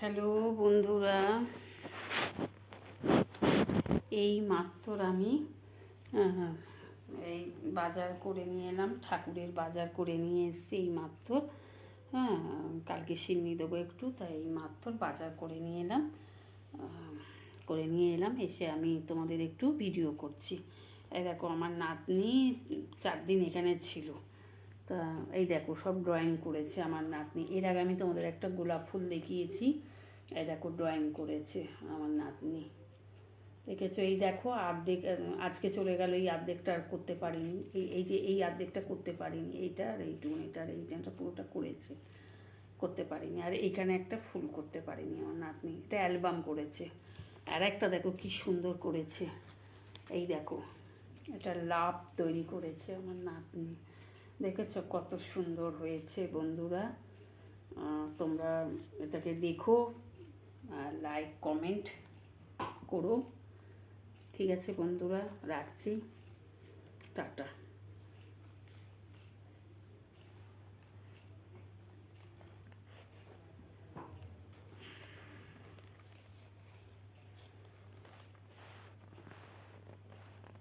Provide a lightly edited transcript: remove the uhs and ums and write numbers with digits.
Hello বন্ধুরা, এই মাত্র আমি এই বাজার করে নিয়ে এলাম, ঠাকুরের বাজার করে নিয়ে এসেছি এই মাত্র। হ্যাঁ, কালকে সিন্নি দেবো একটু, তাই এই মাত্র বাজার করে নিয়ে এলাম। এসে আমি তোমাদের একটু ভিডিও করছি। এই দেখো, আমার নাতনি 4 দিন এখানে ছিল। তা এই দেখো, সব ড্রয়িং করেছে আমার নাতনি। এর আগে আমি তোমাদের একটা গোলাপ ফুল দেখিয়েছি। এই দেখো, ড্রয়িং করেছে আমার নাতনি, দেখেছো? এই দেখো, অর্ধেক আজকে চলে গেল, এই অর্ধেকটা আর করতে পারিনি। এই অর্ধেকটা করতে পারিনি, এইটা আর এইটুকু, এটা আর এইটা পুরোটা করেছে, করতে পারিনি। আর এখানে একটা ফুল করতে পারিনি আমার নাতনি, এটা অ্যালবাম করেছে। আর একটা দেখো কি সুন্দর করেছে, এই দেখো, এটা লাভ তৈরি করেছে আমার নাতনি। দেখেছো কত সুন্দর হয়েছে বন্ধুরা? তোমরা এটাকে দেখো, লাইক কমেন্ট করো। ঠিক আছে বন্ধুরা, রাখছি, টাটা।